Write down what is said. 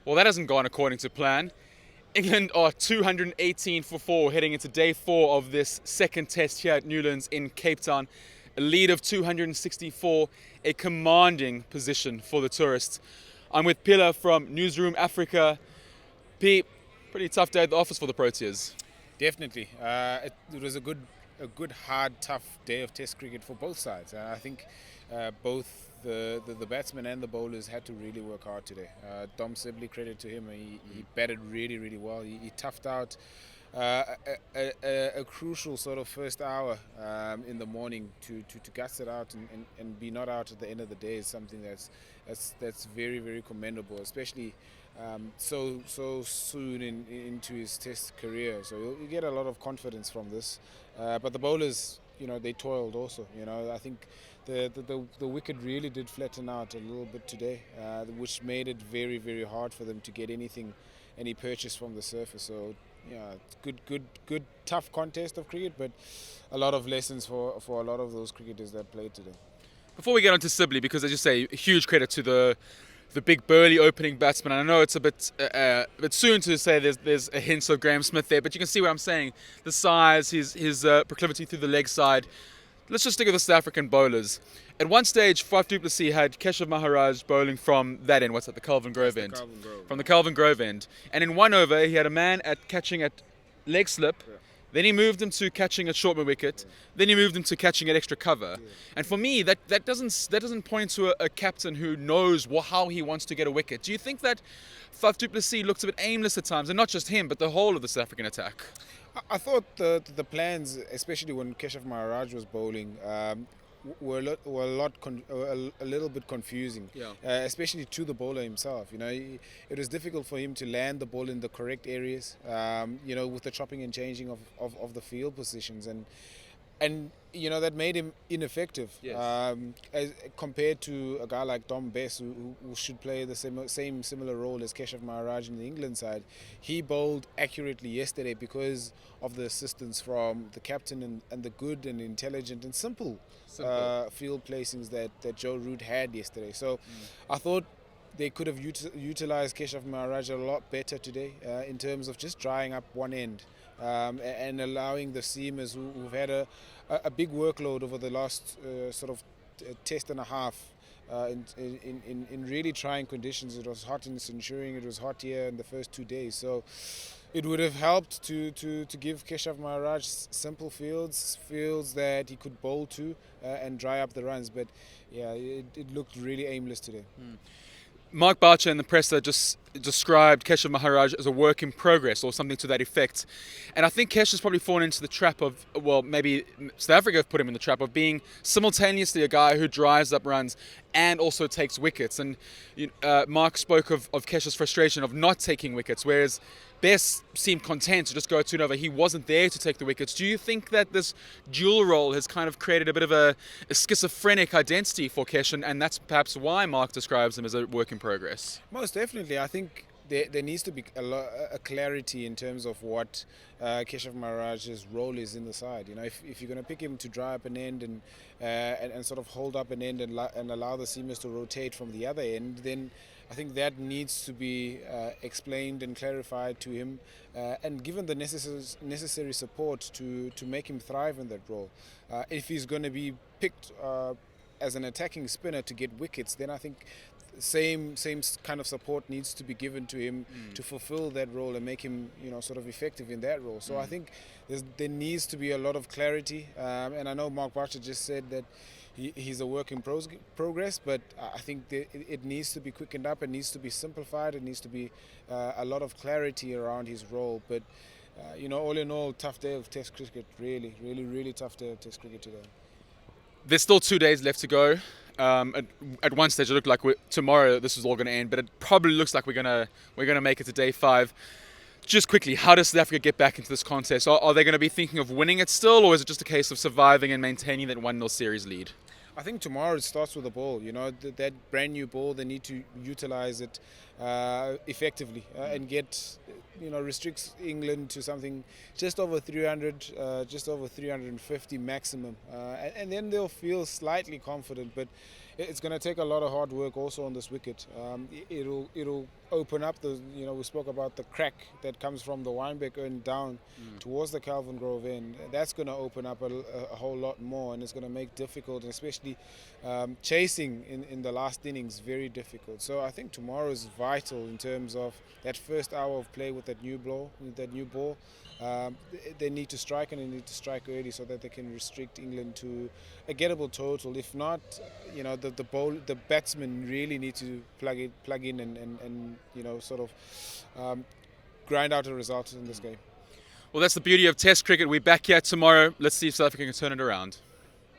Well, that hasn't gone according to plan. England are 218 for 4 heading into day 4 of this second test here at Newlands in Cape Town. A lead of 264, a commanding position for the tourists. I'm with Pila from Newsroom Africa. P, pretty tough day at the office for the Proteas. Definitely, it was a good, hard, tough day of Test cricket for both sides. I think both the batsmen and the bowlers had to really work hard today. Dom Sibley, credit to him, he batted really, really well. He toughed out a crucial sort of first hour in the morning to guts it out and be not out at the end of the day is something that's very, very commendable, especially so soon into his Test career. So you get a lot of confidence from this. But the bowlers, they toiled also. I think the wicket really did flatten out a little bit today, which made it very, very hard for them to get any purchase from the surface. So yeah, good, tough contest of cricket, but a lot of lessons for a lot of those cricketers that played today. Before we get on to Sibley, because as you say, huge credit to the big burly opening batsman. I know it's a bit soon to say there's a hint of Graham Smith there, but you can see what I'm saying. The size, his proclivity through the leg side. Let's just stick with the South African bowlers. At one stage, Faf du Plessis had Keshav Maharaj bowling from that end. What's that? The Calvin Grove end. From the Calvin Grove end. And in one over, he had a man catching at leg slip. Yeah. Then he moved him to catching at short mid wicket. Then he moved him to catching at extra cover. And for me, that doesn't point to a captain who knows how he wants to get a wicket. Do you think that Faf du Plessis looks a bit aimless at times, and not just him, but the whole of the South African attack? I thought the plans, especially when Keshav Maharaj was bowling, were a little bit confusing, Yeah. especially to the bowler himself. It was difficult for him to land the ball in the correct areas. With the chopping and changing of the field positions, and that made him ineffective. Yes. As compared to a guy like Dom Bess, who should play the same similar role as Keshav Maharaj in the England side. He bowled accurately yesterday because of the assistance from the captain and the good and intelligent and simple field placings that Joe Root had yesterday. So I thought they could have utilized Keshav Maharaj a lot better today in terms of just drying up one end and allowing the seamers who've had a big workload over the last sort of test and a half in really trying conditions. It was hot in Centurion, it was hot here in the first 2 days. So it would have helped to give Keshav Maharaj simple fields that he could bowl to and dry up the runs. But yeah, it looked really aimless today. Mark Boucher in the presser just described Keshav Maharaj as a work in progress or something to that effect. And I think Kesh has probably fallen into the trap of, well, maybe South Africa have put him in the trap of being simultaneously a guy who drives up runs and also takes wickets. And Mark spoke of Kesh's frustration of not taking wickets, whereas Bess seemed content to just go to over. He wasn't there to take the wickets. Do you think that this dual role has kind of created a bit of a schizophrenic identity for Kesh, and that's perhaps why Mark describes him as a work in progress? Most definitely. I think there needs to be a clarity in terms of what Keshav Maharaj's role is in the side. If you're going to pick him to dry up an end and sort of hold up an end and allow the seamers to rotate from the other end, then I think that needs to be explained and clarified to him and given the necessary support to make him thrive in that role. If he's going to be picked as an attacking spinner to get wickets, then I think same kind of support needs to be given to him to fulfill that role and make him sort of effective in that role. So I think there needs to be a lot of clarity, and I know Mark Boucher just said that he's a work in progress, but I think it needs to be quickened up, it needs to be simplified, it needs to be a lot of clarity around his role. But all in all, tough day of Test cricket. Really tough day of Test cricket today. There's still 2 days left to go. At one stage, it looked like tomorrow this is all going to end, but it probably looks like we're gonna make it to day 5. Just quickly, how does South Africa get back into this contest? Are they going to be thinking of winning it still, or is it just a case of surviving and maintaining that 1-0 series lead? I think tomorrow it starts with the ball. That brand new ball, they need to utilize it effectively and get, restricts England to something just over 300, just over 350 maximum. And then they'll feel slightly confident, but it's going to take a lot of hard work also on this wicket. It'll open up the, we spoke about the crack that comes from the Wynberg end down towards the Calvin Grove end. That's going to open up a whole lot more, and it's going to make difficult, and especially chasing in the last innings, very difficult. So I think tomorrow is vital in terms of that first hour of play with that new ball. They need to strike, and they need to strike early so that they can restrict England to a gettable total. If not, the batsmen really need to plug in and sort of grind out a result in this game. Well, that's the beauty of Test cricket. We're back here tomorrow. Let's see if South Africa can turn it around.